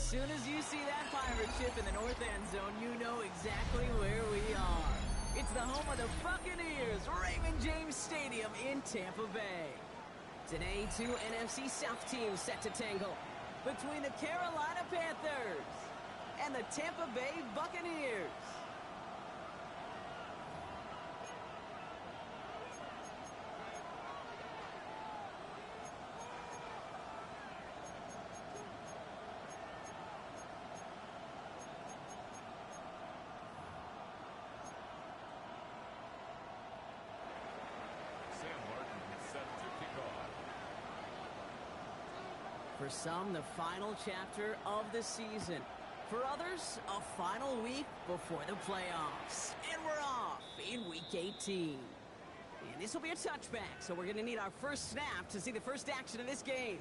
soon as you see that pirate ship in the north end zone, you know exactly where we are. It's the home of the Buccaneers, Raymond James Stadium in Tampa Bay. Today, two NFC South teams set to tangle between the Carolina Panthers and the Tampa Bay Buccaneers. For some, the final chapter of the season. For others, a final week before the playoffs. And we're off in Week 18. And this will be a touchback, so we're going to need our first snap to see the first action of this game.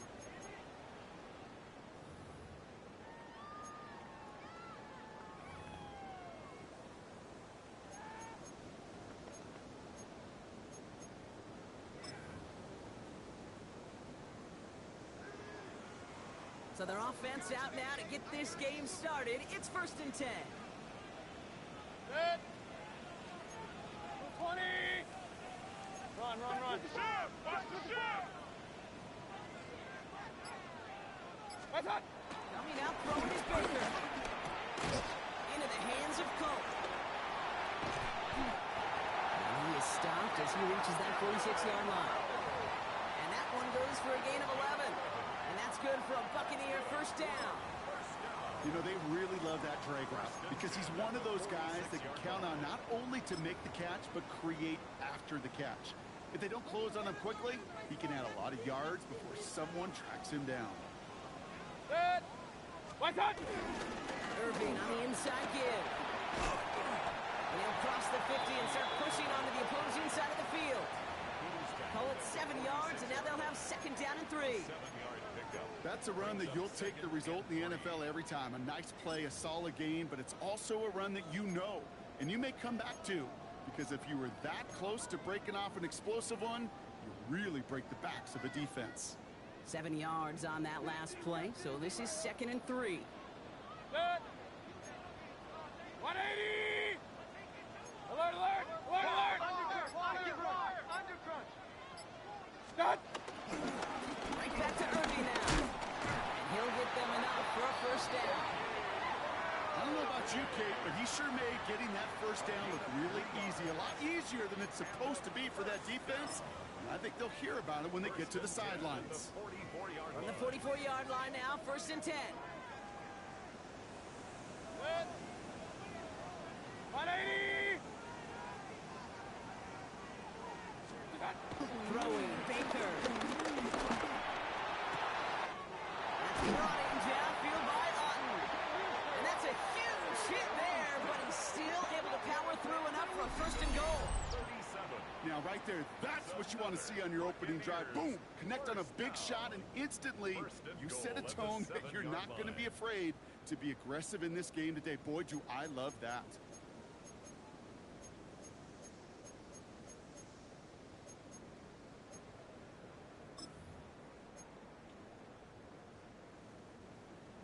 So their offense out now to get this game started. It's 1st and 10. Set. 20. Run. Watch the ship! Watch the ship! That's hot. Coming out, throwing his Baker. Into the hands of Cole. And he is stopped as he reaches that 46-yard line. And that one goes for a gain of 11. And that's good for a Buccaneer first down. You know, they really love that drag route because he's one of those guys they can count on not only to make the catch, but create after the catch. If they don't close on him quickly, he can add a lot of yards before someone tracks him down. Set. Watch out! Irving on the inside give. And he'll cross the 50 and start pushing onto the opposing side of the field. Call it 7 yards, and now they'll have 2nd down and 3. That's a run that you'll take the result in the NFL every time. A nice play, a solid game, but it's also a run that you know, and you may come back to, because if you were that close to breaking off an explosive one, you really break the backs of a defense. 7 yards on that last play, so this is 2nd and 3. Set. 180! Alert! Under crunch! Stop! Right back to Irving now. And he'll get them enough for a first down. I don't know about you, Kate, but he sure made getting that first down look really easy. A lot easier than it's supposed to be for that defense. And I think they'll hear about it when they get to the sidelines. From the 44-yard line now, 1st and 10. Set. 180! Throwing Baker. That's brought in downfield by Otten. And that's a huge hit there, but he's still able to power through enough for a 1st and goal. Now, right there, that's what you want to see on your opening drive. Boom! Connect on a big shot, and instantly you set a tone that you're not going to be afraid to be aggressive in this game today. Boy, do I love that.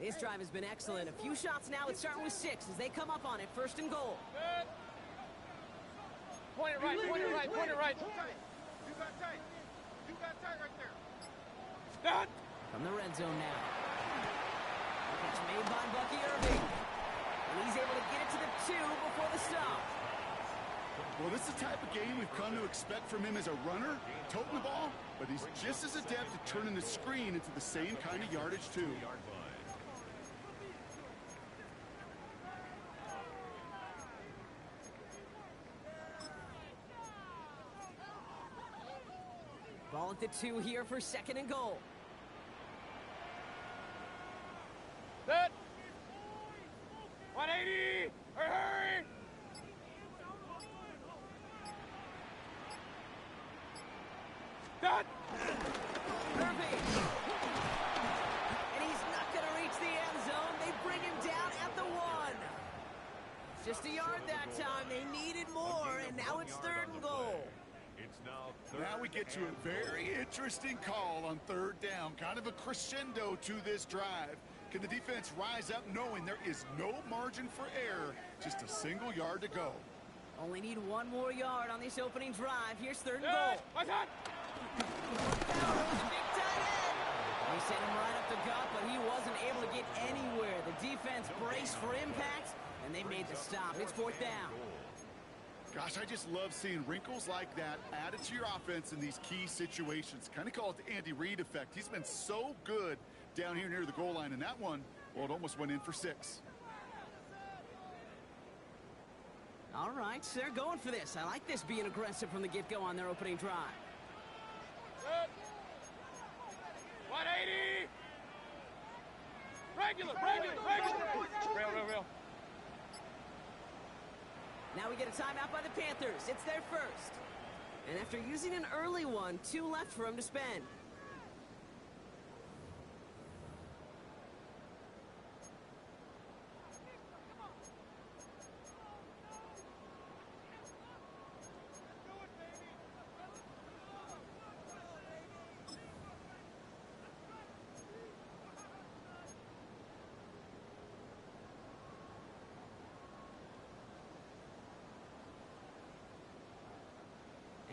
This drive has been excellent. A few shots now. It's starting with 6 as they come up on it. 1st and goal. Set. Point it right. You got tight right there. Stop. From the red zone now. Catch made by Bucky Irving. And he's able to get it to the 2 before the stop. Well, this is the type of game we've come to expect from him as a runner, toting the ball, but he's just as adept at turning the screen into the same kind of yardage, too. Ball at the 2 here for 2nd and goal. Set. 180! Hurry! Stop! Irving. And he's not going to reach the end zone. They bring him down at the 1. Just a yard that time. They needed more, and now it's 3rd and goal. Now we get to a very interesting call on 3rd down. Kind of a crescendo to this drive. Can the defense rise up knowing there is no margin for error, just a single yard to go? Only need one more yard on this opening drive. Here's third and Hey, goal. what's that? Big tight end. He sent him right up the gut, but he wasn't able to get anywhere. The defense braced for impact, and they made the stop. It's fourth down. Gosh, I just love seeing wrinkles like that added to your offense in these key situations. Kind of call it the Andy Reid effect. He's been so good down here near the goal line, and that one, well, it almost went in for 6. All right, they're going for this. I like this being aggressive from the get-go on their opening drive. Good. 180. Regular. Real. Now we get a timeout by the Panthers. It's their first. And after using an early one, 2 left for him to spend.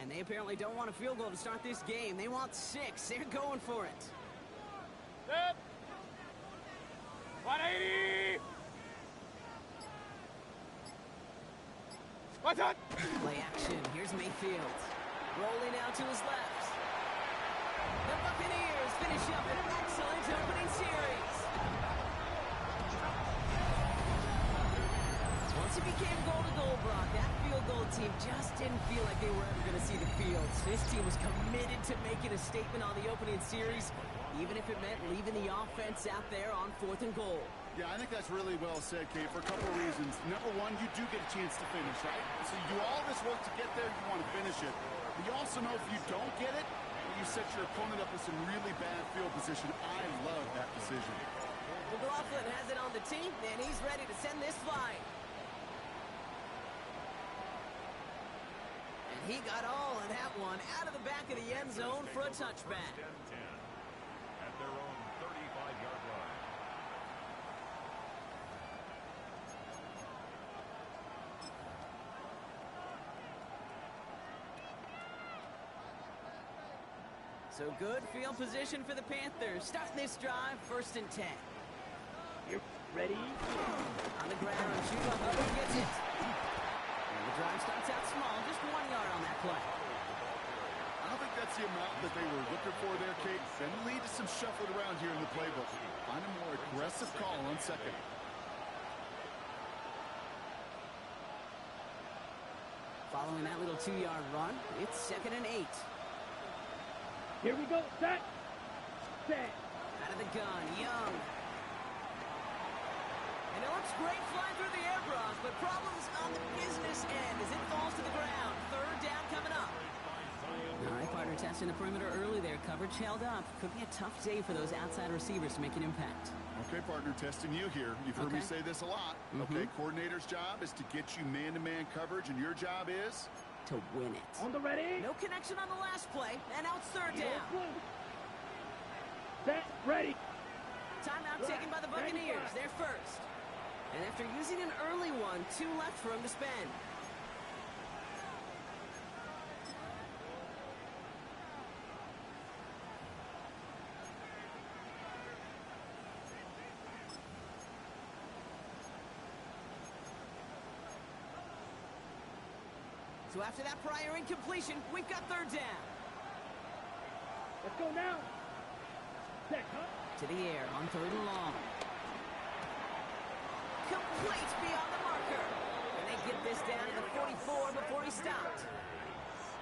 And they apparently don't want a field goal to start this game. They want 6. They're going for it. Set. 180. What's that? Play action. Here's Mayfield. Rolling out to his left. The Buccaneers finish up an excellent opening series. Once it became goal-to-goal, Brock, that field goal team just didn't feel like they were ever going to see the field. This team was committed to making a statement on the opening series, even if it meant leaving the offense out there on 4th and goal. Yeah, I think that's really well said, Kate, for a couple of reasons. Number one, you do get a chance to finish, right? So you do all this work to get there, you want to finish it. But you also know if you don't get it, you set your opponent up with some really bad field position. I love that decision. McLaughlin has it on the team, and he's ready to send this flying. And he got all of that one out of the back of the end zone for a touchback. At their own 35-yard line. So good field position for the Panthers. Starting this drive, 1st and 10. You ready? On the ground, Schumacher gets it. And the drive starts out small, just 1 yard on that play. I don't think that's the amount that they were looking for there, Kate. Then lead to some shuffling around here in the playbook. Find a more aggressive call on 2nd. Following that little 2-yard run, it's 2nd and 8. Here we go. Set. Out of the gun, Young. And it looks great flying through the air, Brock, but problems on the business end as it falls to the ground. 3rd down coming up. All right, partner, testing the perimeter early there. Coverage held up. Could be a tough day for those outside receivers to make an impact. Okay, partner, testing you here. You've heard me say this a lot. Okay, coordinator's job is to get you man-to-man coverage, and your job is? To win it. On the ready. No connection on the last play, and now it's 3rd down. Set. Ready. Timeout taken by the Buccaneers. They're first. And after using an early one, 2 left for him to spend. So after that prior incompletion, we've got 3rd down. Let's go now. Set. To the air on 3rd and long. Complete beyond the marker. And they get this down to the 44 before he stopped.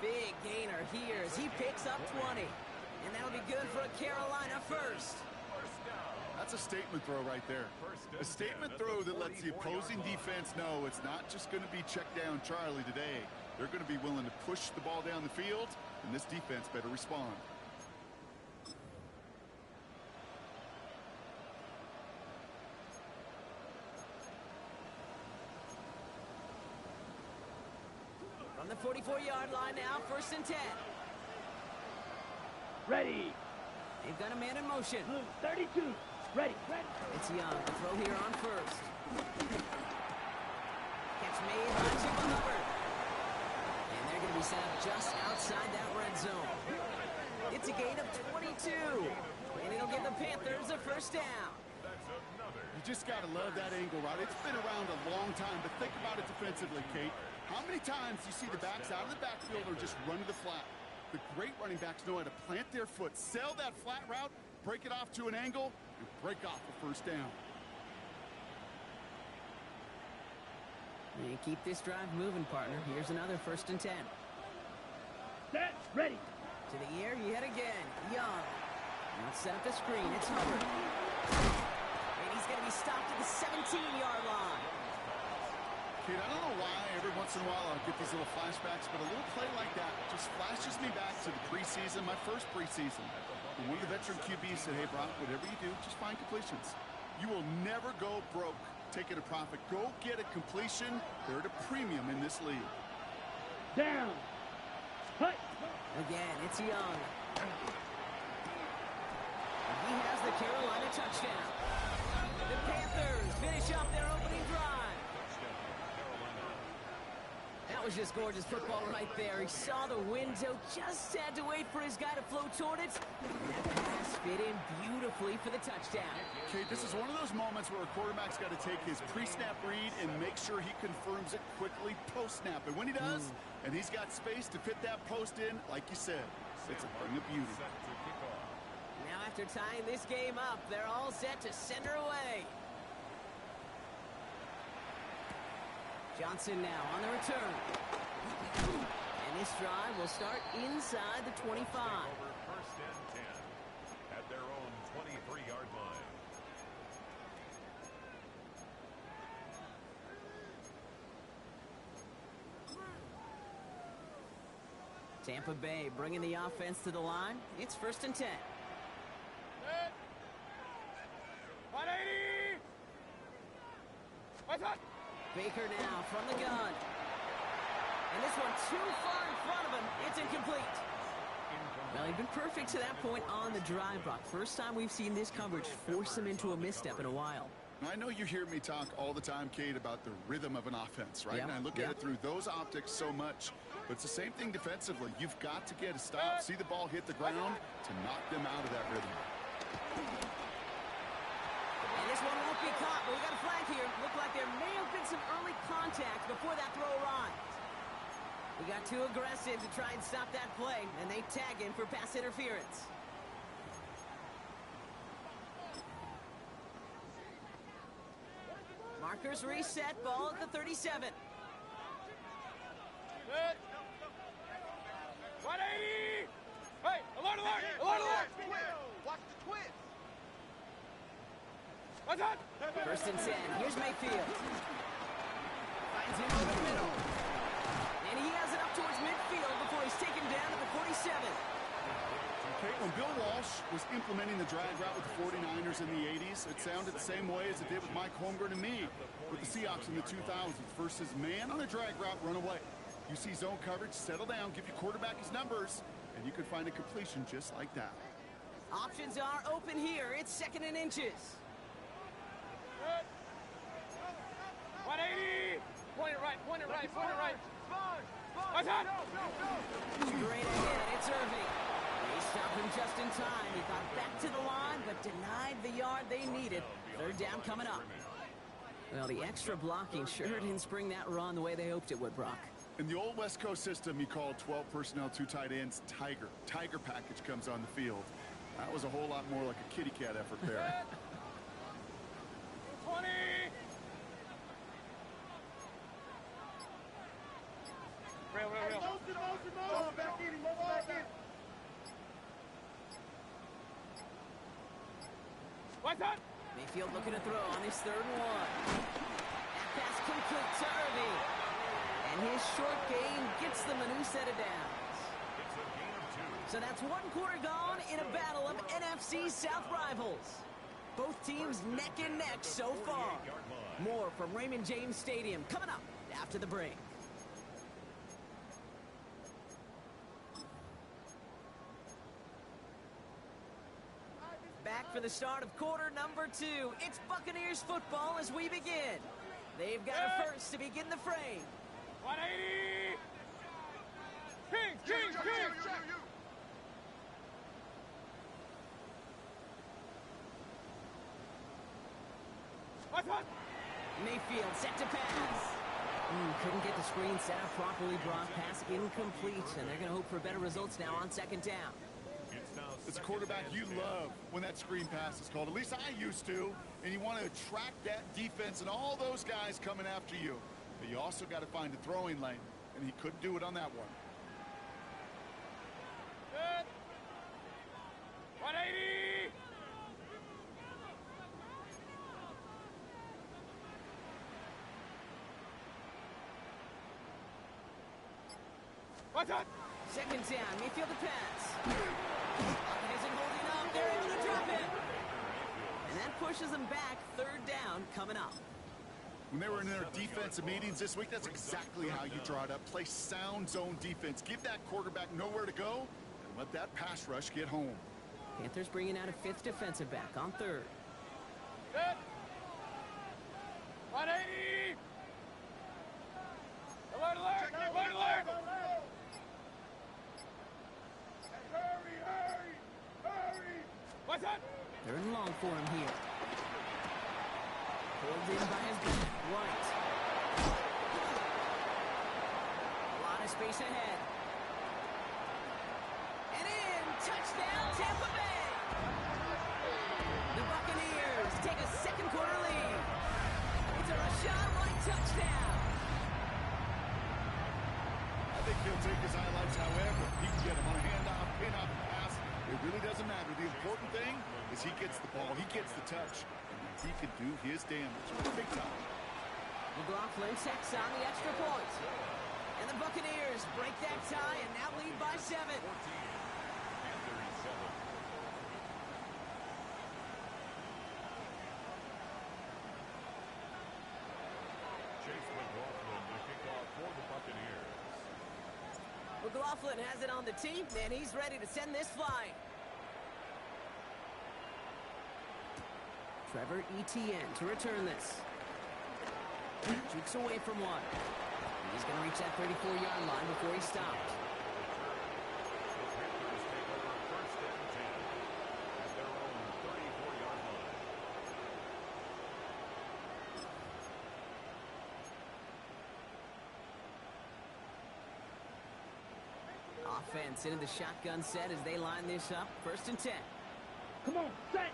Big gainer here as he picks up 20. And that'll be good for a Carolina first. That's a statement throw right there. A statement throw that lets the opposing defense know it's not just going to be check down Charlie today. They're going to be willing to push the ball down the field, and this defense better respond. From the 44-yard line now, 1st and 10. Ready. They've got a man in motion. Blue 32. ready. It's Young. The throw here on first. Catch made by Chuba Hubbard. And they're going to be set up just outside that red zone. It's a gain of 22. And it'll give the Panthers a first down. You just got to love that angle route. It's been around a long time, but think about it defensively, Kate. How many times do you see the backs out of the backfield or just run to the flat? The great running backs know how to plant their foot, sell that flat route, break it off to an angle, and break off a first down. And keep this drive moving, partner. Here's another 1st and 10. Set, ready. To the air, yet again. Young. Now set up the screen. It's Hubbard. And he's going to be stopped at the 17-yard line. Kate, I don't know why every once in a while I'll get these little flashbacks, but a little play like that just flashes me back to the preseason, my first preseason. And one of the veteran QBs said, hey, Brock, whatever you do, just find completions. You will never go broke taking a profit. Go get a completion. They're at a premium in this league. Down. Hut. Again, it's Young. And he has the Carolina touchdown. The Panthers finish up their opening drive. That was just gorgeous football right there. He saw the window, just had to wait for his guy to float toward it. That pass fit in beautifully for the touchdown. Kate, this is one of those moments where a quarterback's got to take his pre-snap read and make sure he confirms it quickly post-snap. And when he does, and he's got space to fit that post in, like you said, it's a thing of beauty. Now after tying this game up, they're all set to send her away. Johnson now on the return. And this drive will start inside the 25. Over 1st and 10 at their own 23-yard line. Tampa Bay bringing the offense to the line. It's 1st and 10. 180! What's up? Baker now from the gun. And this one too far in front of him. It's incomplete. Well, he'd been perfect to that point on the drive, Brock. First time we've seen this coverage force him into a misstep in a while. Now, I know you hear me talk all the time, Kate, about the rhythm of an offense, right? And I look at it through those optics so much. But it's the same thing defensively. You've got to get a stop, see the ball hit the ground to knock them out of that rhythm. And this one won't be caught, but we got a flag here. Looked like there may have been some early contact before that throw arrived. We got too aggressive to try and stop that play, and they tag him for pass interference. Markers reset, ball at the 37. Good. 180! Hey, alert, alert! Alert, alert! Watch the twist! What's up? 1st and 10. Here's Mayfield. Finds him over the middle. And he has it up towards midfield before he's taken down at the 47. Okay, when Bill Walsh was implementing the drag route with the 49ers in the 80s, it sounded the same way as it did with Mike Holmgren and me with the Seahawks in the 2000s versus man on a drag route, run away. You see zone coverage, settle down, give your quarterback his numbers, and you can find a completion just like that. Options are open here. It's 2nd and inches. 180! Point it right, point it right, point it right. What's up? Straight ahead, it's Irving. They stopped him just in time. He got back to the line, but denied the yard they needed. 3rd down coming up. Well, the extra blocking sure didn't spring that run the way they hoped it would, Brock. In the old West Coast system, you called 12 personnel, 2 tight ends, Tiger. Tiger package comes on the field. That was a whole lot more like a kitty cat effort there. 20! Real. Motion, back in, back in. What's up? Mayfield looking to throw on his 3rd and 1. That pass complete to Irving. And his short game gets them a new set of downs. So that's 1 quarter gone in a battle of NFC South rivals. Both teams neck and neck so far. More from Raymond James Stadium coming up after the break. Back back for the start of quarter number 2. It's Buccaneers football as we begin. They've got a first to begin the frame. 180! King! What? Mayfield set to pass. Couldn't get the screen set up properly, Brock. Pass incomplete, and they're going to hope for better results now on second down. It's a quarterback you love when that screen pass is called. At least I used to. And you want to attract that defense and all those guys coming after you. But you also got to find a throwing lane, and he couldn't do it on that one. Good. 180! What's that? Second down, Mayfield the pass. Pocket isn't holding up. They're able to drop it. And that pushes them back. Third down coming up. When they were in their defensive meetings this week, that's exactly how you draw it up. Play sound zone defense. Give that quarterback nowhere to go and let that pass rush get home. Panthers bringing out a fifth defensive back on third. Good. 180! Alert! Hurry! What's that? Third and long for him here. Pulled in by his back. Right. A lot of space ahead. And in. Touchdown, Tampa Bay. The Buccaneers take a second quarter lead. It's a Rashad White touchdown. I think he'll take his highlights however he can get him on a handoff, pin-off, pass. It really doesn't matter. The important thing is he gets the ball, he gets the touch, and he can do his damage. Big time. McLaughlin checks on the extra point. And the Buccaneers break that tie and now lead by 7. McLaughlin has it on the tee, and he's ready to send this flying. Trevor Etienne to return this. Jukes away from one. He's going to reach that 34-yard line before he stops. Offense into the shotgun set as they line this up. First and 10. Come on, set.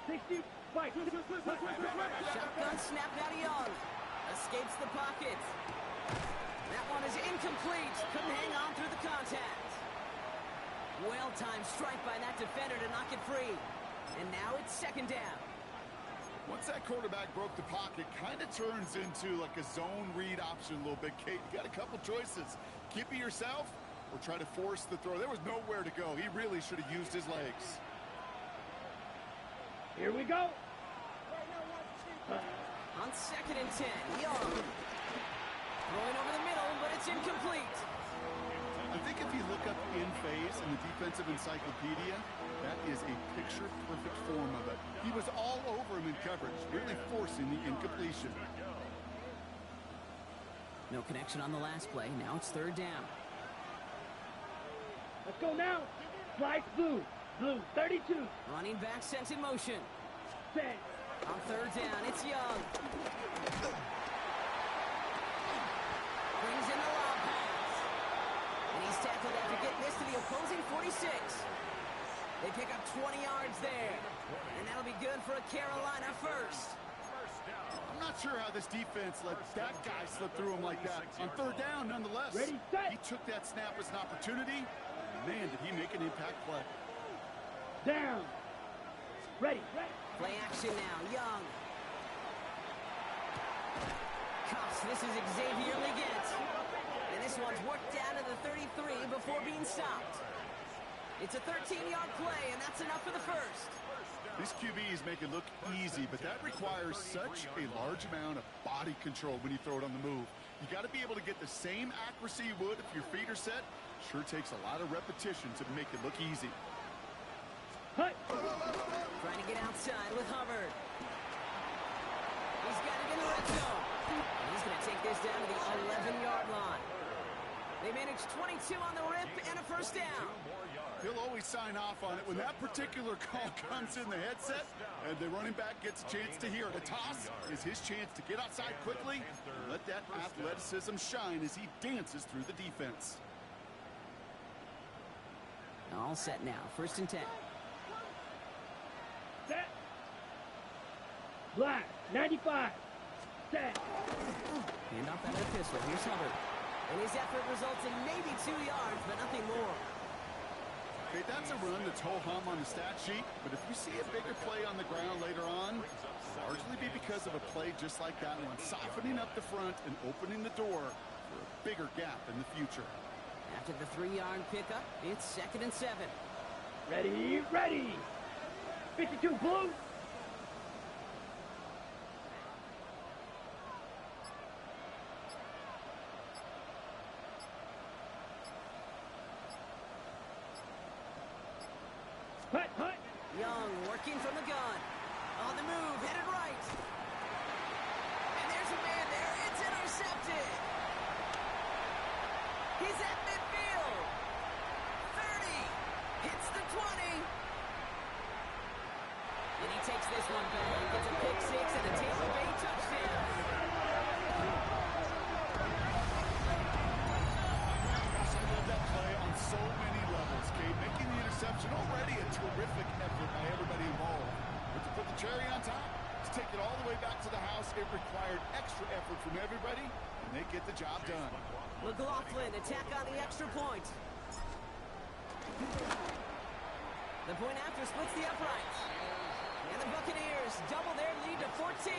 60, fight. Shotgun snap out of Young. Escapes the pocket. That one is incomplete. Couldn't hang on through the contact. Well-timed strike by that defender to knock it free. And now it's second down. Once that quarterback broke the pocket, kind of turns into like a zone read option a little bit, Kate. You got a couple choices. Keep it yourself or try to force the throw. There was nowhere to go. He really should have used his legs. Here we go. On second and 10, Young. Throwing over the middle, but it's incomplete. I think if you look up in phase in the defensive encyclopedia, that is a picture-perfect form of it. He was all over him in coverage, really forcing the incompletion. No connection on the last play. Now it's third down. Let's go now. Slice blue. Blue, 32. Running back sent in motion. Set. On third down, it's Young. Brings in the lob pass. And he's tackled after getting this to the opposing 46. They pick up 20 yards there. And that'll be good for a Carolina first. I'm not sure how this defense let that guy slip through him like that. On third down, nonetheless. Ready, set. He took that snap as an opportunity. Man, did he make an impact play. Down. Ready. Play action now, Young. Cuffs, this is Xavier Leggett. And this one's worked down to the 33 before being stopped. It's a 13-yard play, and that's enough for the first. This QB is making it look easy, but that requires such a large amount of body control when you throw it on the move. You got to be able to get the same accuracy you would if your feet are set. Sure takes a lot of repetition to make it look easy. Hut. Trying to get outside with Hubbard. He's got it in the red zone. And he's going to take this down to the 11-yard line. They managed 22 on the rip and a first down. He'll always sign off on it when that particular call comes in the headset and the running back gets a chance to hear it. A toss is his chance to get outside quickly and let that athleticism shine as he dances through the defense. All set now. 1st and 10. Set. Black. 95. Set. Hand off that other pistol. Here's Hubbard. And his effort results in maybe 2 yards, but nothing more. Okay, that's a run that's ho-hum on the stat sheet, but if we see a bigger play on the ground later on, largely be because of a play just like that one, softening up the front and opening the door for a bigger gap in the future. After the 3-yard pickup, it's 2nd and 7. Ready, ready. 52 blue. Hut, hut. Young working from the gun. On the move, headed right. And there's a man there. It's intercepted. He's at midfield. 30. Hits the 20. And he takes this one back. Gets a pick 6 and a Tampa Bay touchdown. I love that play on so many levels, Kate. Making the interception already a terrific effort by everybody involved. But to put the cherry on top, to take it all the way back to the house, it required extra effort from everybody, and they get the job done. McLaughlin attack on the extra point. The point after splits the uprights. And the Buccaneers double their lead to 14.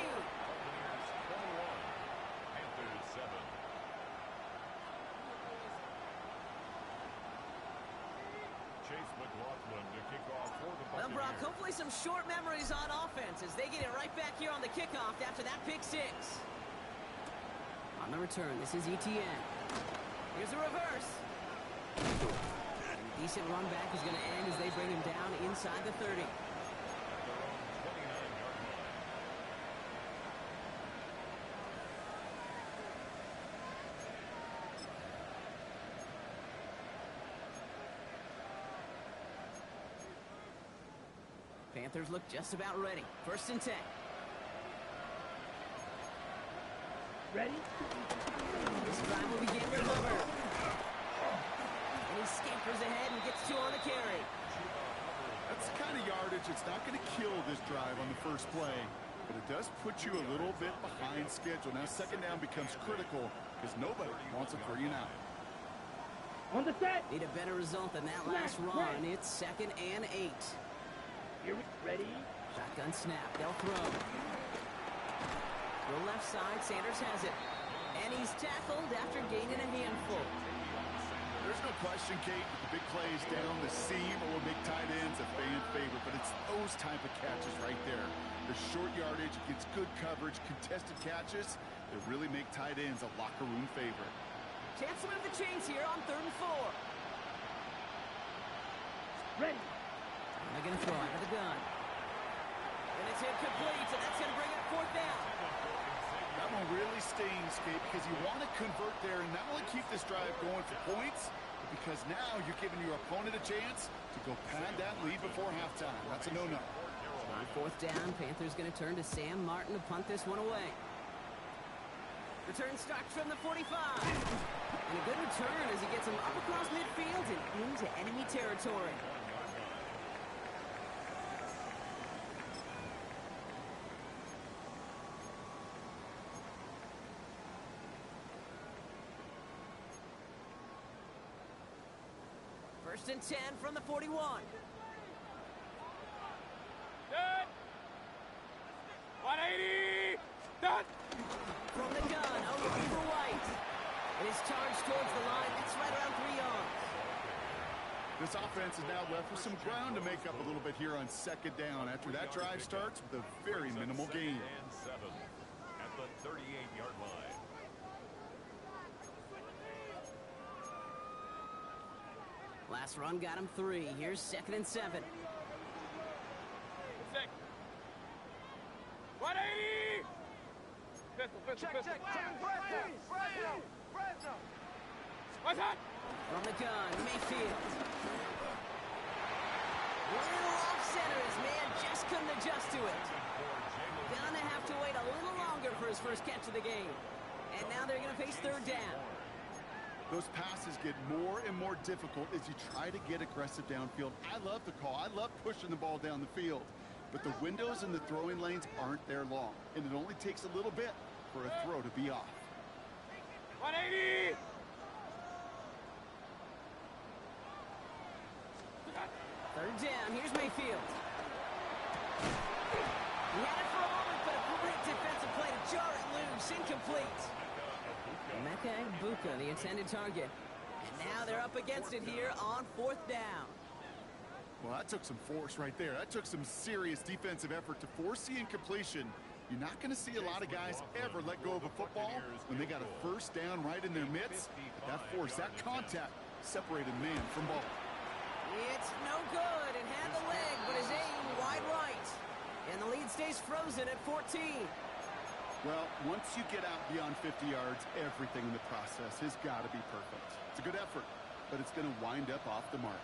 Panthers 7. Chase McLaughlin to kick off for the Well, Brock, Buccaneers. hopefully some short memories on offense as they get it right back here on the kickoff after that pick 6. On the return, this is ETN. Here's a reverse. And a decent run back is going to end as they bring him down inside the 30. Panthers look just about ready. 1st and 10. Ready. This drive will begin with Hubbard. And he scampers ahead and gets 2 on the carry. That's the kind of yardage it's not going to kill this drive on the first play, but it does put you a little bit behind schedule. Now 2nd down becomes critical because nobody wants a 3 and out. On the set. Need a better result than that last run. It's 2nd and 8. Here we ready. Shotgun snap. They'll throw. To the left side, Sanders has it. And he's tackled after gaining a handful. There's no question, Kate, that the big plays down the seam or will make tight ends a fan favorite, but it's those type of catches right there. The short yardage against good coverage, contested catches that really make tight ends a locker room favorite. Chance to move the chains here on 3rd and 4. Ready. And they're going to throw out of the gun. And it's incomplete, and that's going to bring up 4th down. That one really stings, Kate, because you want to convert there and not only keep this drive going for points, but because now you're giving your opponent a chance to go pad that lead before halftime. That's a no-no. On 4th down, Panthers going to turn to Sam Martin to punt this one away. Return starts from the 45. And a good return as he gets him up across midfield and into enemy territory. First and 10 from the 41. Dead. 180. Done. From the gun, a run for White. It is charged towards the line. It's right around 3 yards. This offense is now left with some ground to make up a little bit here on 2nd down after that drive starts with a very minimal gain. And 7 at the 38-yard line. Last run got him 3. Here's 2nd and 7. Check. What's that? From the gun, Mayfield. Little off center. His man just couldn't adjust to it. Gonna have to wait a little longer for his first catch of the game. And now they're gonna face third down. Those passes get more and more difficult as you try to get aggressive downfield. I love the call. I love pushing the ball down the field. But the windows in the throwing lanes aren't there long. And it only takes a little bit for a throw to be off. 180! Third down, here's Mayfield. He had it for a moment, but a great defensive play to jar it loose. Incomplete. Emeka Egbuka, the intended target. And now they're up against it here on fourth down. Well, that took some force right there. That took some serious defensive effort to force the incompletion. You're not going to see a lot of guys ever let go of a football when they got a first down right in their midst. That force, that contact, separated man from ball. It's no good. It had the leg, but his aim wide right. And the lead stays frozen at 14. Well, once you get out beyond 50 yards, everything in the process has got to be perfect. It's a good effort, but it's going to wind up off the mark.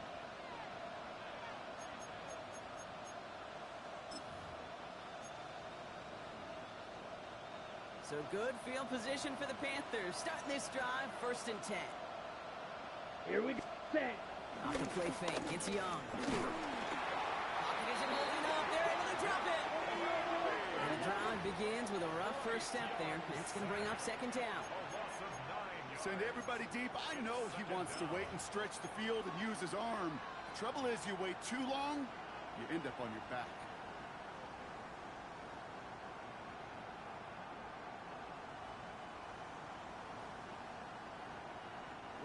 So good field position for the Panthers. Starting this drive, 1st and 10. Here we go. Set. Off the play fake, it's Young. Pocket isn't holding up. They're able to drop it. And the drive begins with a rough first step there. That's going to bring up 2nd down. Send everybody deep. I know he wants to wait and stretch the field and use his arm. Trouble is, you wait too long, you end up on your back.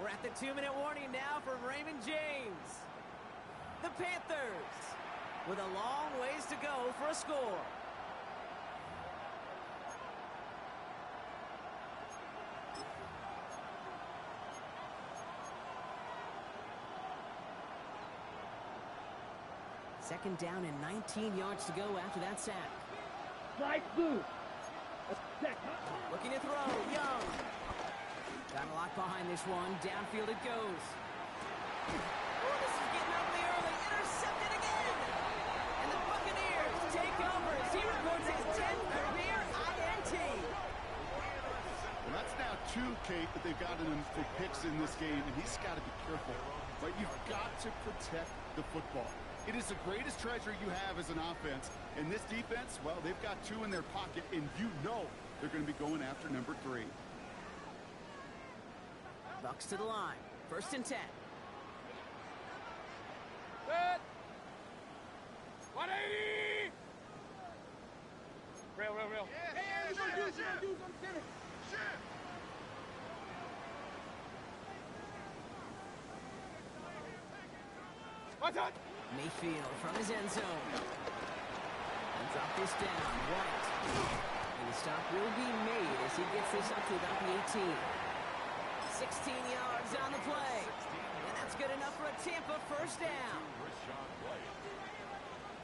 We're at the 2-minute warning now from Raymond James. The Panthers with a long ways to go for a score. Second down and 19 yards to go after that sack. Slice blue. Looking to throw, Young. Got a lot behind this one. Downfield it goes. Oh, this is getting ugly early. Intercepted again. And the Buccaneers take over as he records his 10th career INT. Well, that's now 2, Kate, that they've gotten him for picks in this game, and he's got to be careful. But you've got to protect the football. It is the greatest treasure you have as an offense. And this defense, well, they've got 2 in their pocket, and you know they're going to be going after number 3. Bucks to the line. 1st and 10. Good. 180! Real. Hey, what's that? Mayfield from his end zone. And drop this down. White. And the stop will be made as he gets this up to about the 18. 16 yards on the play. And that's good enough for a Tampa first down.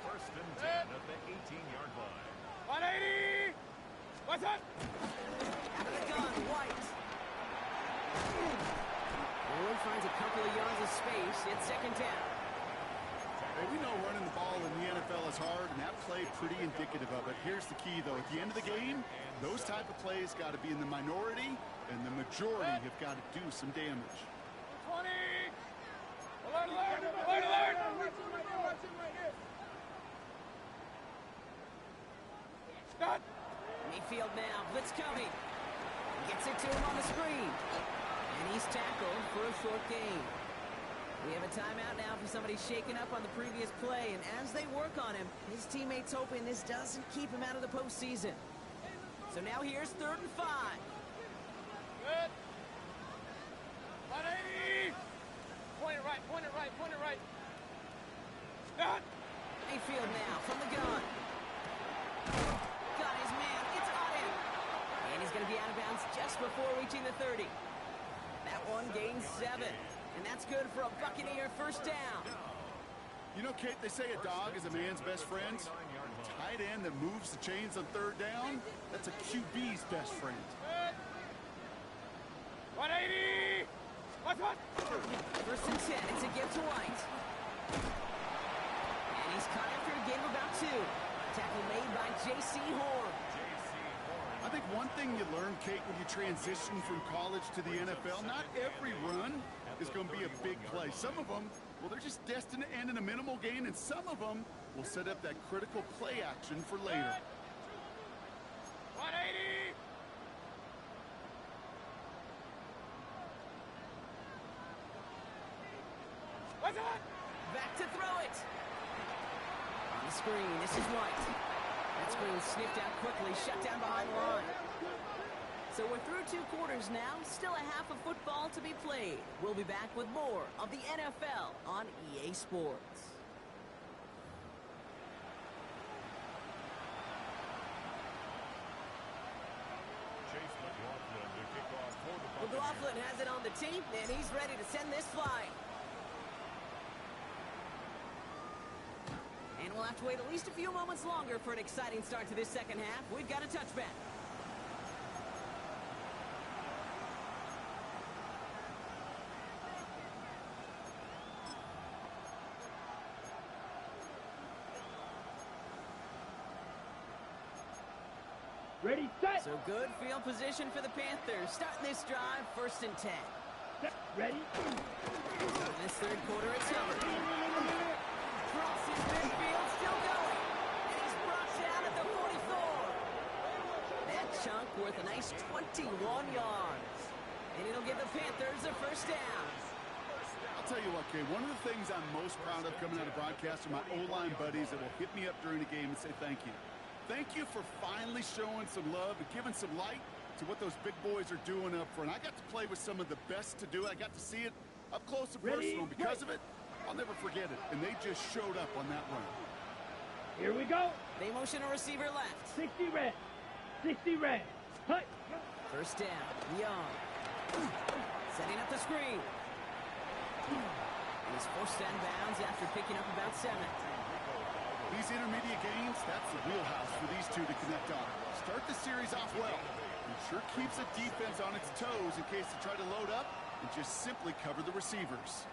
1st and 10 at the 18-yard line. 180! What's that? Out of the gun, White. Ward finds a couple of yards of space. It's 2nd down. Hey, we know running the ball in the NFL is hard, and that play pretty indicative of it. Here's the key, though. At the end of the game, those type of plays got to be in the minority, and the majority have got to do some damage. 20! Alert! Stop! Mayfield now, blitz coming. Gets it to him on the screen. And he's tackled for a short gain. We have a timeout now for somebody shaken up on the previous play, and as they work on him, his teammates hoping this doesn't keep him out of the postseason. So now here's 3rd and 5. Good. 180! Point it right. Stop! Mayfield now from the gun. Got his man, it's on him. And he's going to be out of bounds just before reaching the 30. That one gains 7. And that's good for a Buccaneer first down. You know, Kate, they say a dog is a man's best friend. tight end that moves the chains on third down, that's a QB's best friend. 180! What's what? First and 10, it's a give to White. And he's caught after a gain of about 2. Tackle made by J.C. Horn. I think one thing you learn, Kate, when you transition from college to the NFL, not every run is going to be a big play. Some of them, well, they're just destined to end in a minimal gain, and some of them will set up that critical play action for later. 180! What's that? Back to throw it. On the screen, this is White. That screen sniffed out quickly, shut down behind the line. So we're through 2 quarters now, still a half of football to be played. We'll be back with more of the NFL on EA Sports. McLaughlin has it on the tee, and he's ready to send this flying. And we'll have to wait at least a few moments longer for an exciting start to this second half. We've got a touchback. Ready, set. So good field position for the Panthers. Starting this drive, first and 10. Set. Ready. So in this third quarter, it's over. Crosses midfield, still going. And he's brought down at the 44. That chunk worth a nice 21 yards. And it'll give the Panthers a first down. I'll tell you what, Kay, one of the things I'm most proud of coming out of broadcast are my O-line buddies that will hit me up during the game and say thank you. Thank you for finally showing some love and giving some light to what those big boys are doing up front. I got to play with some of the best to do it. I got to see it up close and personal. Because of it, I'll never forget it. And they just showed up on that run. Here we go. They motion a receiver left. 60 red. 60 red. Hut. First down, Young. Setting up the screen. He's forced out of bounds after picking up about 7. These intermediate gains, that's the wheelhouse for these two to connect on. Start the series off well. It sure keeps the defense on its toes in case they try to load up and just simply cover the receivers.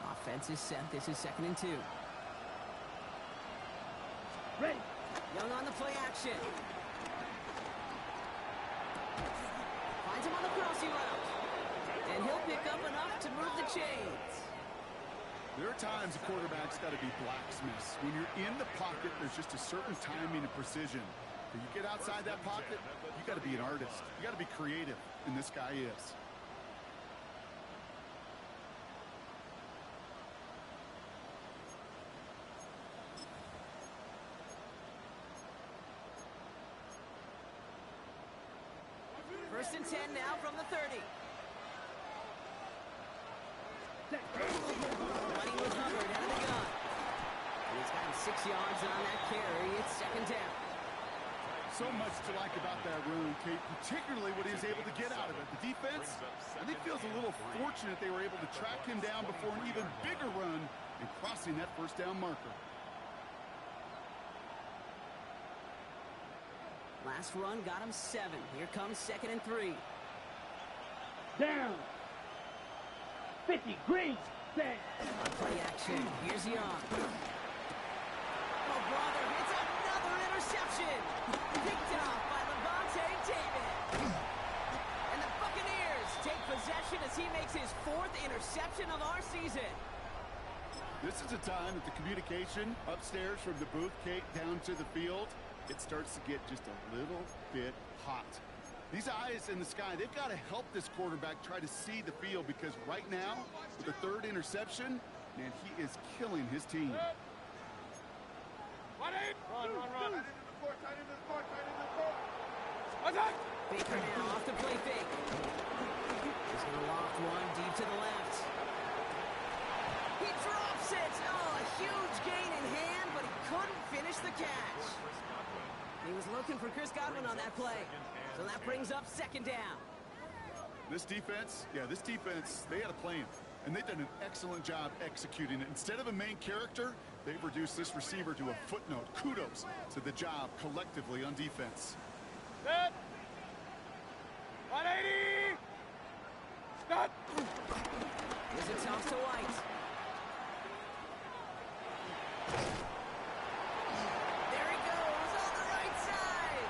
Offense is set. This is 2nd and 2. Ready. Young on the play action. Finds him on the crossing route. And he'll pick up enough to move the chains. There are times a quarterback's got to be blacksmiths. When you're in the pocket, there's just a certain timing and precision. When you get outside that pocket, you got to be an artist. You got to be creative, and this guy is. First and 10 now from the 30. Running with Hubbard out of the gun. And he's got him 6 yards on that carry. It's 2nd down. So much to like about that run, Kate, particularly what he was able to get out of it. The defense, I think, feels a little fortunate they were able to track him down before an even bigger run and crossing that first down marker. Last run got him 7. Here comes 2nd and 3. Down. 50 green. Set. On play action. Here's Young. Oh, brother, it's another interception. Picked off by Levante David. And the Buccaneers take possession as he makes his 4th interception of our season. This is a time that the communication upstairs from the booth, Kate, down to the field, it starts to get just a little bit hot. These eyes in the sky, they've got to help this quarterback try to see the field because right now, with the 3rd interception, man, he is killing his team. Run, run. Tight into the court, tight into the court, tight into the court. What's that? Baker now off the play fake. He's going to loft one deep to the left. He drops it. Oh, a huge gain in hand, but he couldn't finish the catch. He was looking for Chris Godwin on that play. So that brings up 2nd down. This defense, they had a plan. and they've done an excellent job executing it. Instead of a main character, they've reduced this receiver to a footnote. Kudos to the job collectively on defense. Set. 180. Stop. Here's a toss to White. There he goes on the right side.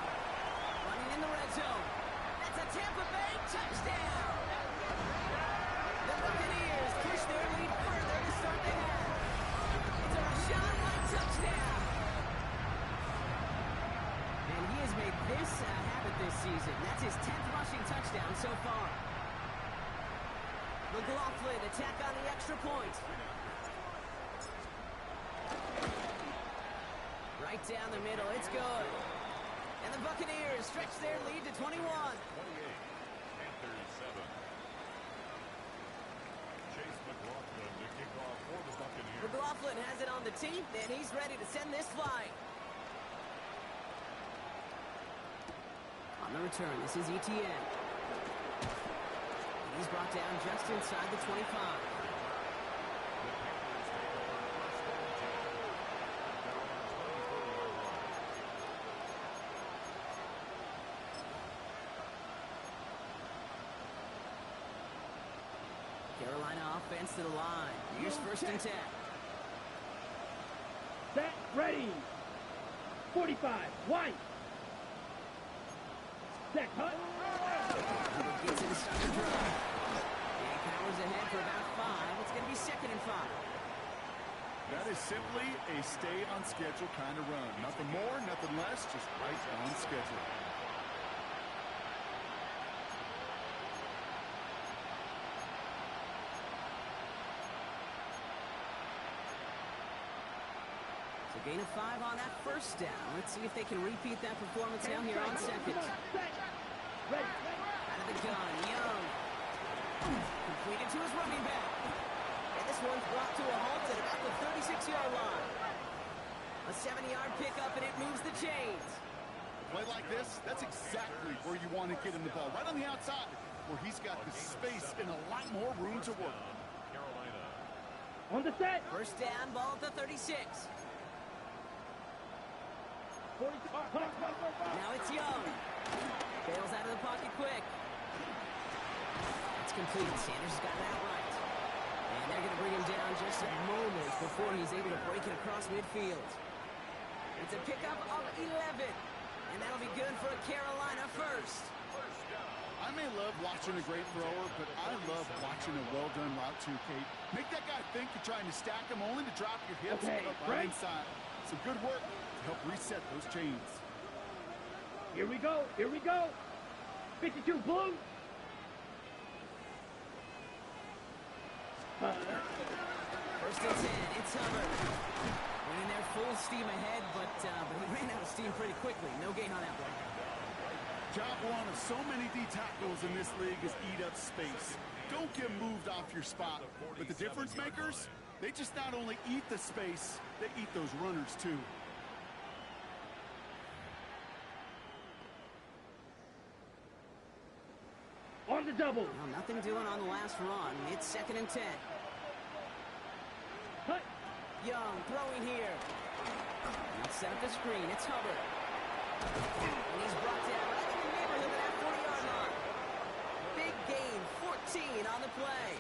Running in the red zone. That's a Tampa Bay touchdown. The Buccaneers push their lead further to start the half. It's a Rashawn White touchdown. And he has made this a habit this season. That's his 10th rushing touchdown so far. McLaughlin attack on the extra point. Right down the middle, it's good. And the Buccaneers stretch their lead to 21. 28, Panthers 7. Chase McLaughlin to kick off for the Buccaneers. McLaughlin has it on the tee, and he's ready to send this flying. On the return, this is ETN. He's brought down just inside the 25. Carolina offense to the line. Here's first and 10. Set, ready. 45, White. Set, cut. Gets inside the drive. And powers ahead for about 5. It's going to be 2nd and 5. That is simply a stay on schedule kind of run. Nothing more, nothing less, just right on schedule. So gain of 5 on that first down. Let's see if they can repeat that performance now here on second. Set, ready. Out of the gun, Young. Completed to his running back. And this one's brought to a halt at about the 36-yard line. A 7-yard pickup, and it moves the chains. Play like this, that's exactly where you want to get him the ball. Right on the outside, where he's got the space and a lot more room to work. Carolina. On the set. First down, ball at the 36. 40, Now it's Young. Bails out of the pocket quick. It's complete. Sanders has got it outright. And they're going to bring him down just a moment before he's able to break it across midfield. It's a pickup of 11. And that'll be good for a Carolina first. I may love watching a great thrower, but I love watching a well-done route too, Kate. Make that guy think you're trying to stack him only to drop your hips Okay, and up right. inside. Some good work to help reset those chains. Here we go. Here we go. 52, blue. First and 10, it's Hubbard. Running there full steam ahead, but he ran out of steam pretty quickly. No gain on that one. Job one of so many D tackles in this league is eat up space. Don't get moved off your spot. But the difference makers, they just not only eat the space, they eat those runners too. On the double. Well, nothing doing on the last run. It's 2nd and 10. Cut. Young throwing here. He'll set up the screen. It's Hubbard. And he's brought down right in the neighborhood of that 40-yard line. Big gain, 14 on the play.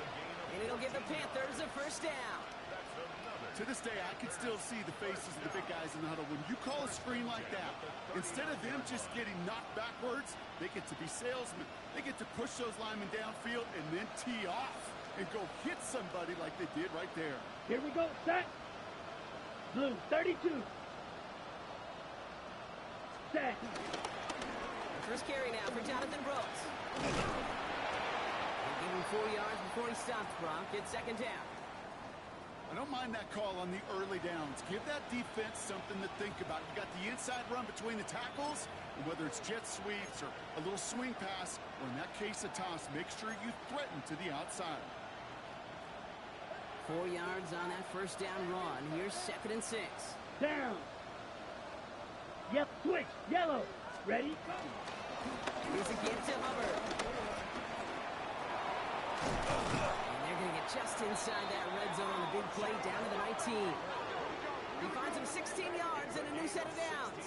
And it'll give the Panthers a first down. To this day, I can still see the faces of the big guys in the huddle. When you call a screen like that, instead of them just getting knocked backwards, they get to be salesmen. They get to push those linemen downfield and then tee off and go hit somebody like they did right there. Here we go. Set. Blue, 32. Set. First carry now for Jonathan Brooks. They give him 4 yards before he stops, Brock. It's 2nd down. I don't mind that call on the early downs. Give that defense something to think about. You got the inside run between the tackles, and whether it's jet sweeps or a little swing pass, or in that case a toss, make sure you threaten to the outside. 4 yards on that first down run. Here's 2nd and 6. Down. Yep, switch. Yellow. Ready? Here's a give to Hubbard. And they're going to get just inside that red zone on the big play down to the 19. He finds him 16 yards and a new set of downs.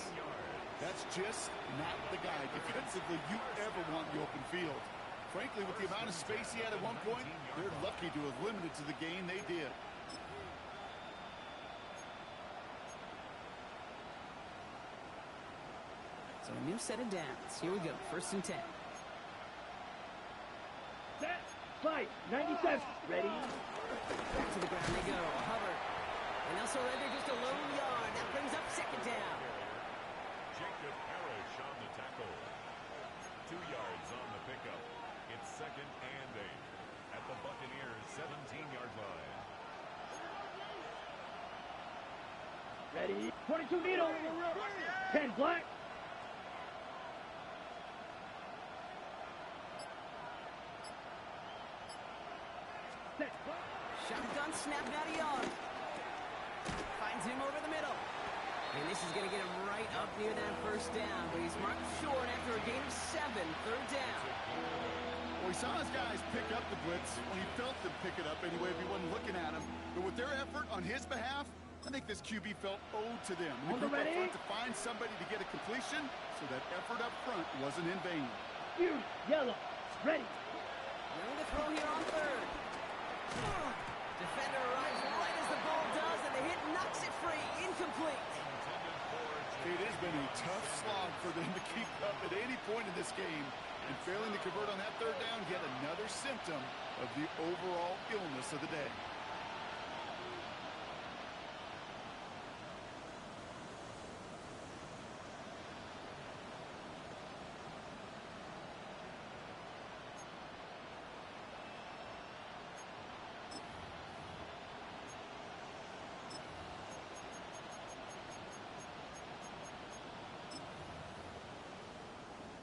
That's just not the guy defensively you ever want in the open field. Frankly, with the amount of space he had at one point, they're lucky to have limited to the game they did. So a new set of downs. Here we go, 1st and 10. Set. Fight. 97. Ready. Back to the ground they go. Hubbard. And they'll surrender just a lone yard. That brings up 2nd down. Jacob Parrish on the tackle. 2 yards on the pickup. It's 2nd and 8 at the Buccaneers' 17-yard line. Ready. 22 needle. 10 black. Set. Shotgun snap, not a yard. Finds him over the middle. And this is going to get him right up near that 1st down. But he's marked short after a gain of 7. 3rd down. Well, he saw his guys pick up the blitz. Well, he felt them pick it up anyway if he wasn't looking at him. But with their effort on his behalf, I think this QB felt owed to them. And the group up front to find somebody to get a completion, so that effort up front wasn't in vain. Huge. Yellow. Ready. Willing to throw here on 3rd. Defender arrives right as the ball does, and the hit knocks it free. Incomplete. It has been a tough slog for them to keep up at any point in this game. And failing to convert on that 3rd down, yet another symptom of the overall illness of the day.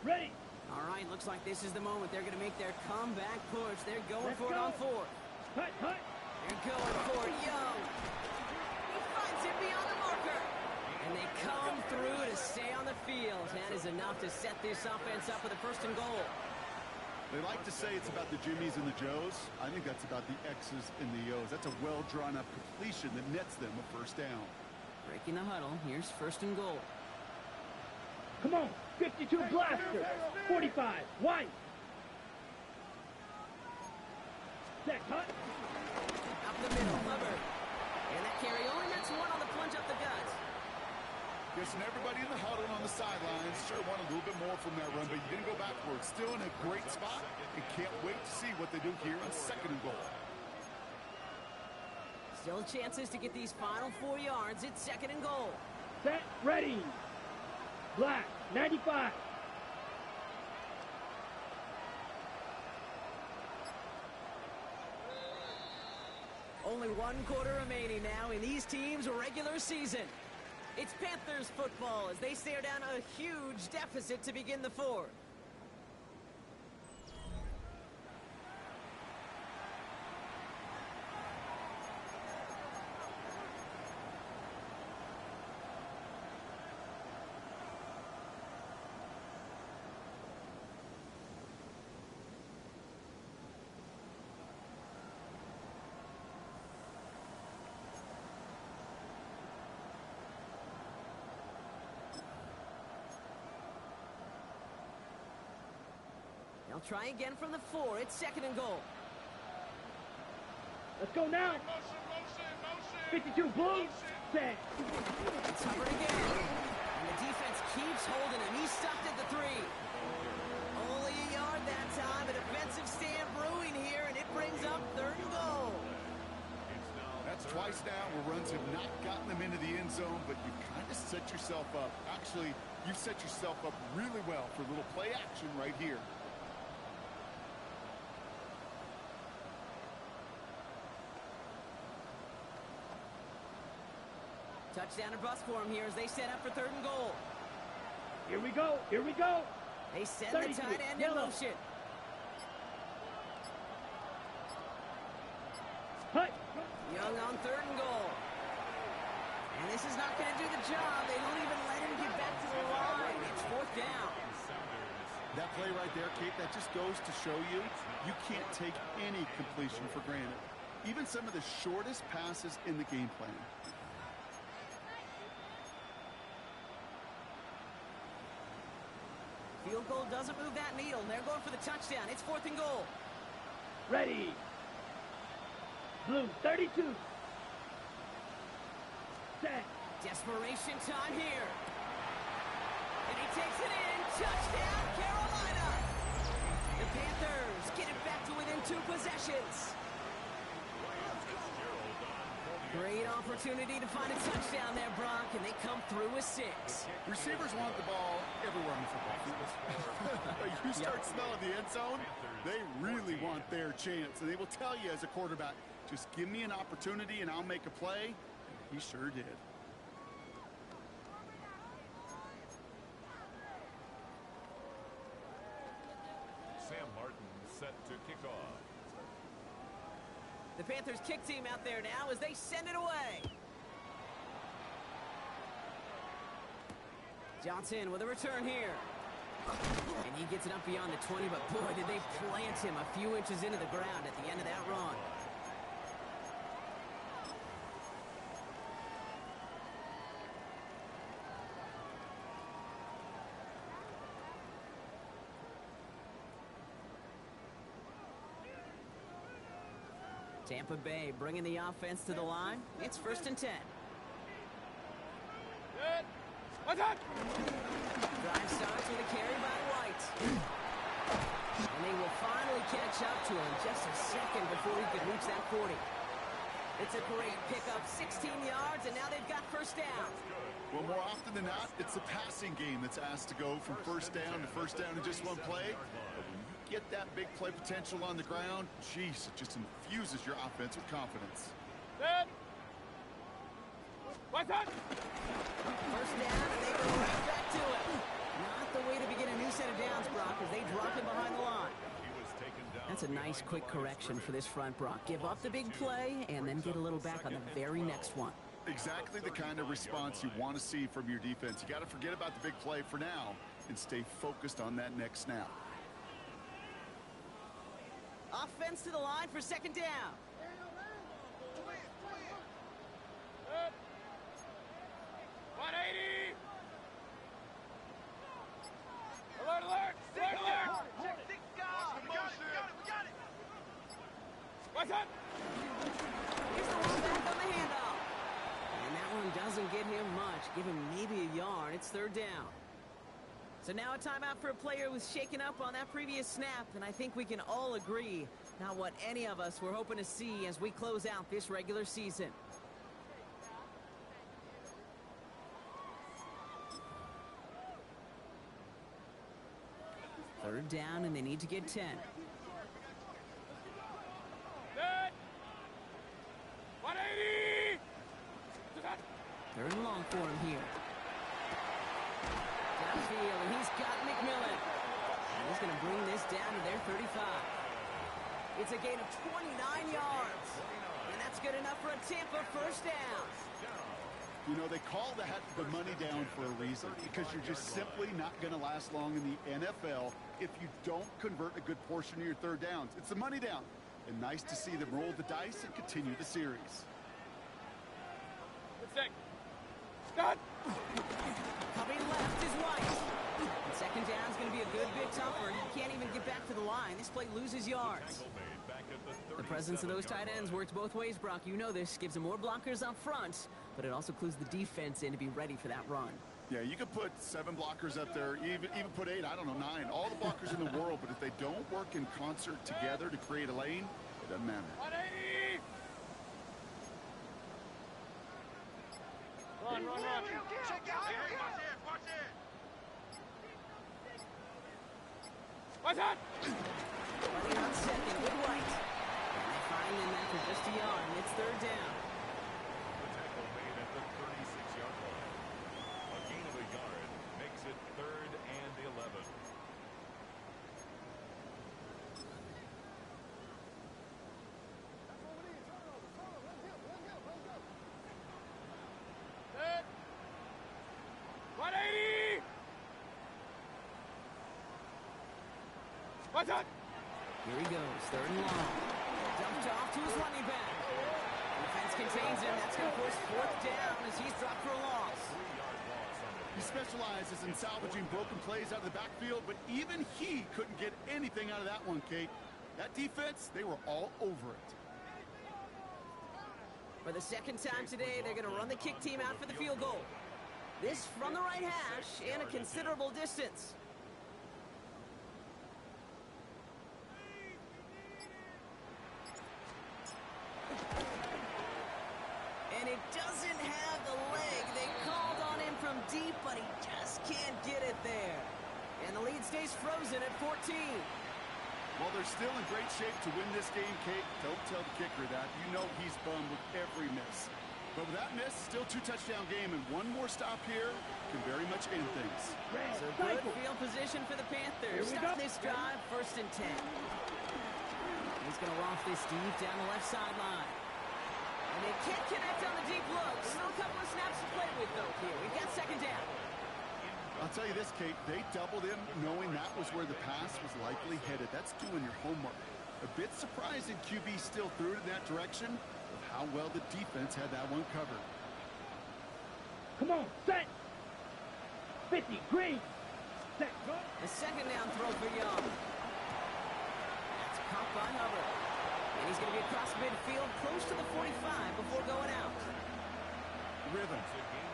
Ready. All right, looks like this is the moment. They're going to make their comeback push. They're going Let's for it go. on 4th. Hut, hut. They're going for it. Young. He finds him beyond the marker. And they come through to stay on the field. That is enough to set this offense up with a 1st and goal. They like to say it's about the Jimmies and the Joes. I think that's about the X's and the O's. That's a well-drawn-up completion that nets them a 1st down. Breaking the huddle. Here's 1st and goal. Come on. 52 blaster. 45. White. Set. Hut. Up the middle. Hubbard. And that carry only nets 1 on the plunge up the gut. Guessing everybody in the huddle and on the sidelines sure wanted a little bit more from that run, but you didn't go backwards. Still in a great spot, and can't wait to see what they do here on 2nd and goal. Still chances to get these final 4 yards. It's 2nd and goal. Set. Ready. Black. 95. Only 1 quarter remaining now in these teams' regular season. It's Panthers football as they stare down a huge deficit to begin the 4th. They'll try again from the 4. It's 2nd and goal. Let's go now. 52 blue. Set. It's Hubbard again. And the defense keeps holding him. He's stopped at the 3. Only a yard that time. A defensive stand brewing here, and it brings up 3rd and goal. That's twice now where runs have not gotten them into the end zone, but you kind of set yourself up. Actually, you've set yourself up really well for a little play action right here. Touchdown or bust for him here as they set up for 3rd and goal. Here we go. Here we go. They send the tight end in motion. Hut. Young on 3rd and goal. And this is not going to do the job. They don't even let him get back to the line. It's 4th down. That play right there, Kate, that just goes to show you, you can't take any completion for granted. even some of the shortest passes in the game plan. Field goal doesn't move that needle. They're going for the touchdown. It's 4th and goal. Ready. Blue 32. Set. Desperation time here. And he takes it in. Touchdown, Carolina. The Panthers get it back to within 2 possessions. Great opportunity to find a touchdown there, Brock, and they come through with 6. Receivers want the ball everywhere on the football field. But you start smelling the end zone, they really want their chance. And they will tell you as a quarterback, just give me an opportunity and I'll make a play. And he sure did. Sam Martin set to kick off. The Panthers kick team out there now as they send it away. Johnson with a return here. And he gets it up beyond the 20, but boy, did they plant him a few inches into the ground at the end of that run. Tampa Bay bringing the offense to the line. It's 1st and 10. Good. What's up? Drive starts with a carry by White. And they will finally catch up to him just a second before he can reach that 40. It's a great pickup, 16 yards, and now they've got 1st down. Well, more often than not, it's the passing game that's asked to go from 1st down to 1st down in just one play. But when you get that big play potential on the ground, geez, it just infuses your offense with confidence. Good. What's up? 1st down, and they go right back to it. Not the way to begin a new set of downs, Brock, as they drop him behind the line. That's a nice quick correction for this front, Brock. Give up the big play and then get a little back on the very next one. Exactly the kind of response you want to see from your defense. You got to forget about the big play for now and stay focused on that next snap. Offense to the line for 2nd down. Good. 180. Alert, alert. Alert, alert. We got it. What's up? Here's the one back on the handoff. And that one doesn't get him much. Give him maybe a yard. It's 3rd down. So now a timeout for a player who was shaken up on that previous snap, and I think we can all agree not what any of us were hoping to see as we close out this regular season. Third down, and they need to get 10. Good. 180. 3rd and long for him here. Downfield, and he's got McMillan. And he's going to bring this down to their 35. It's a gain of 29 yards. And that's good enough for a Tampa 1st down. You know, they call that the money down for a reason, because you're just simply not going to last long in the NFL if you don't convert a good portion of your 3rd downs. It's the money down. And nice to see them roll the dice and continue the series. Good stick. Stop. Coming left is White. And 2nd down is going to be a good bit tougher. He can't even get back to the line. This play loses yards. The presence of those tight ends works both ways, Brock. You know this. Gives them more blockers up front, but it also clues the defense in to be ready for that run. Yeah, you could put 7 blockers up there, even put 8, I don't know, 9. All the blockers in the world, but if they don't work in concert together to create a lane, it doesn't matter. 180. Run. Check out. Hey, watch it. What's that? Running on 2nd with White. And they find him after just a yard, and it's 3rd down. The tackle made at the 36-yard line. A gain of a yard makes it 3rd and 11. Good. 180. What's that? Here he goes, 3rd and long. Dumped off to his running back. Defense contains him. That's going to force fourth down as he's dropped for a loss. He specializes in salvaging broken plays out of the backfield, but even he couldn't get anything out of that one, Kate. That defense, they were all over it. For the second time today, they're going to run the kick team out for the field goal. This from the right hash and a considerable distance. And it doesn't have the leg. They called on him from deep, but he just can't get it there. And the lead stays frozen at 14. While they're still in great shape to win this game, Kate, don't tell the kicker that. You know he's bummed with every miss. But with that miss, still 2-touchdown game, and one more stop here can very much end things. So good field position for the Panthers. Start this drive, 1st and 10. He's going to loft this deep down the left sideline. And they can't connect on the deep look. Still a couple of snaps to play with, though, here. We've got 2nd down. I'll tell you this, Kate, they doubled him knowing that was where the pass was likely headed. That's doing your homework. A bit surprising QB still threw it in that direction of how well the defense had that one covered. Come on, set. 50, green. Set, go. The 2nd down throw for Young. That's caught by Hubbard. And he's going to be across midfield, close to the 45 before going out. Rhythm.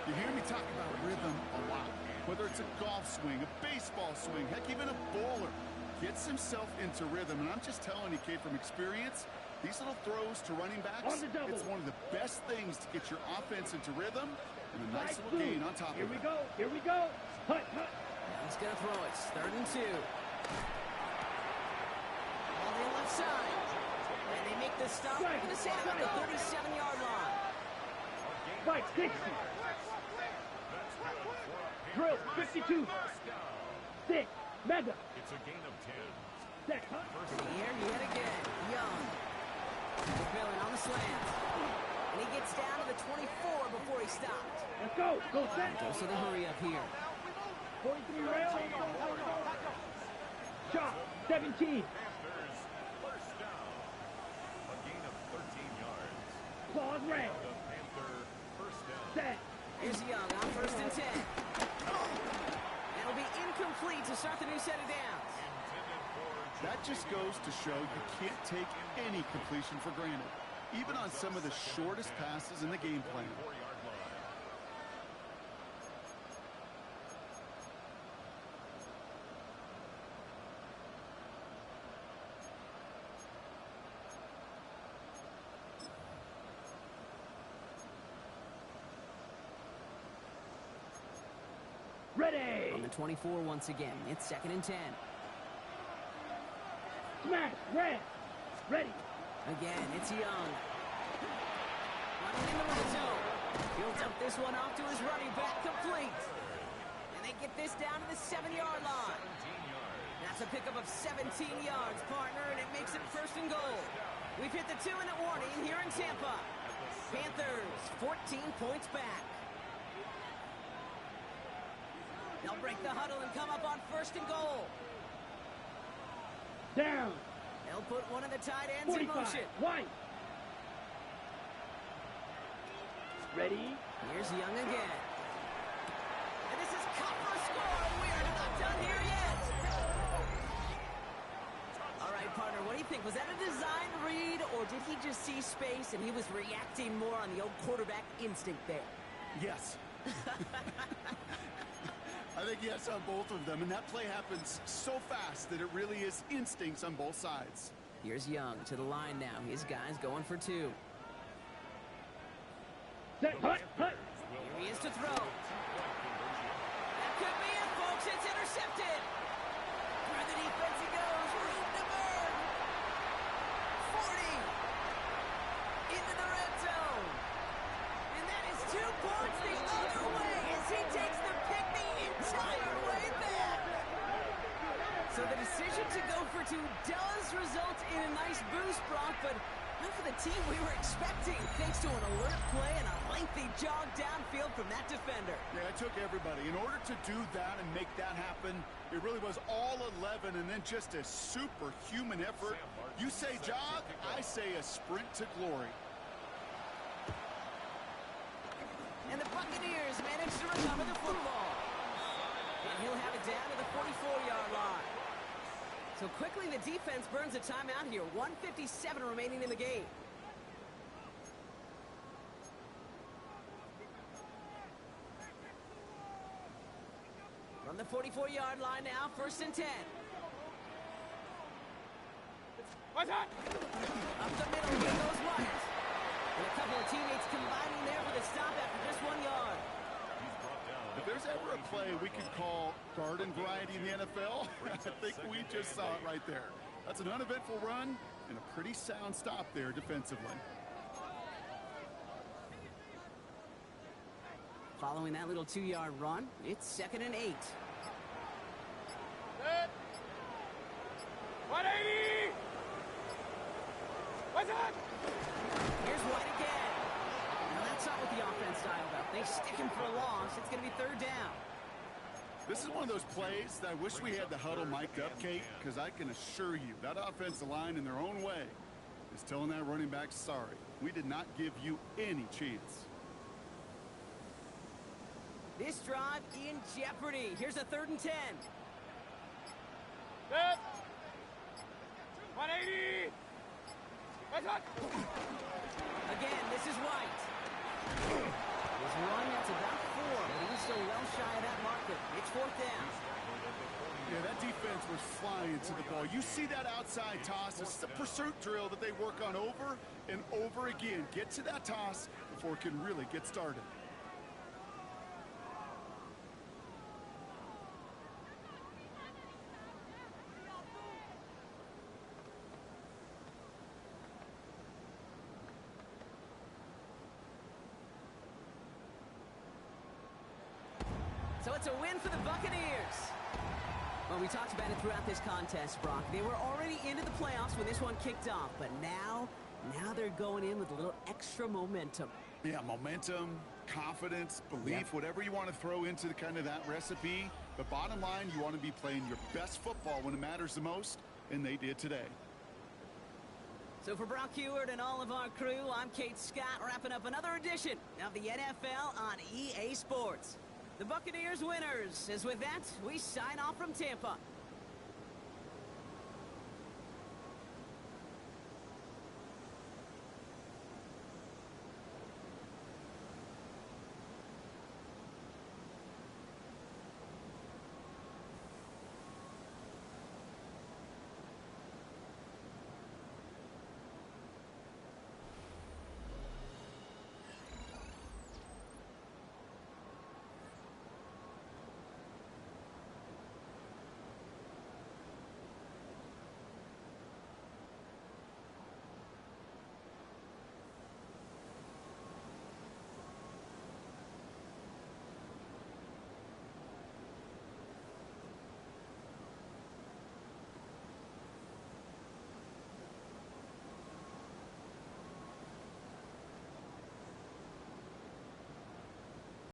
You hear me talk about rhythm a lot. Whether it's a golf swing, a baseball swing, heck, even a bowler gets himself into rhythm. And I'm just telling you, Kate, from experience, these little throws to running backs, it's one of the best things to get your offense into rhythm and a nice little gain on top of it. Here we go. Here we go. Hut, hut. He's going to throw it. 3rd and 2. On the left side. And they make the stop. They're going to say about the 37-yard line. Right, 60. Drill, 52. 6, mega. It's a gain of 10. Set, hut. To the air yet again. Young. McMillan on the slant. And he gets down to the 24 before he stopped. Let's go. Go set. Goes to the hurry up here. 43 rail. Shot, 17. Panthers, 1st down. A gain of 13 yards. Claws red. The Panther, 1st down. Set. Here's Young on 1st and 10. It'll be incomplete to start the new set of downs. That just goes to show you can't take any completion for granted, even on some of the shortest passes in the game plan. 4-yard line. Ready. On the 24 once again. It's 2nd and 10. Smash, red. Ready. Again, it's Young. Running in the red zone. He'll dump this one off to his running back, complete. And they get this down to the 7-yard line. 17 yards. That's a pickup of 17 yards, partner, and it makes it 1st and goal. We've hit the 2-minute warning here in Tampa. Panthers, 14 points back. They'll break the huddle and come up on 1st and goal. Down. They'll put one of the tight ends in 45. motion. White. Ready. Here's Young again. And this is cut for a score. We are not done here yet. All right, partner, what do you think? Was that a design read, or did he just see space and he was reacting more on the old quarterback instinct there? Yes. I think yes on both of them, and that play happens so fast that it really is instincts on both sides. Here's Young to the line now. His guy's going for 2. Set, hut, hut. Here he is to throw. That could be it, folks. It's intercepted. Through the defense he goes. Room to burn. 40. Into the red zone. And that is 2 points the other way as he takes the pick the entire way back. So the decision to go for 2 does result in a nice boost, Brock, but Not for the team we were expecting, thanks to an alert play and a lengthy jog downfield from that defender. Yeah, it took everybody. In order to do that and make that happen, it really was all 11 and then just a superhuman effort. You say jog, I say a sprint to glory. And the Buccaneers managed to recover the football. And he'll have it down to the 44-yard line. So quickly the defense burns a timeout here. 1:57 remaining in the game. From the 44-yard line now, 1st and 10. What's that? Up the middle, here goes White. And a couple of teammates combining there for the stop after just 1 yard. If there's ever a play we could call garden variety in the NFL, I think we just saw it right there. That's an uneventful run and a pretty sound stop there defensively. Following that little 2-yard run, it's 2nd and 8. Set. 180! What's that? Here's White again. Now that's not what the offense dialed up. They stick him for a loss. It's going to be 3rd down. This is one of those plays that I wish we had the huddle mic'd up, Kate, because I can assure you that offensive line in their own way is telling that running back, sorry, we did not give you any chance. This drive in jeopardy. Here's a 3rd and 10. Set. 180! What's that? Again, this is White. His run, that's about 4, but he's still well shy of that marker. It's 4th down. Yeah, that defense was flying to the ball. You see that outside toss. It's a pursuit drill that they work on over and over again. Get to that toss before it can really get started. So it's a win for the Buccaneers. Well, we talked about it throughout this contest, Brock. They were already into the playoffs when this one kicked off, but now they're going in with a little extra momentum. Yeah, momentum, confidence, belief, whatever you want to throw into the kind of that recipe. But bottom line, you want to be playing your best football when it matters the most, and they did today. So for Brock Heward and all of our crew, I'm Kate Scott, wrapping up another edition of the NFL on EA Sports. The Buccaneers winners. As with that, we sign off from Tampa.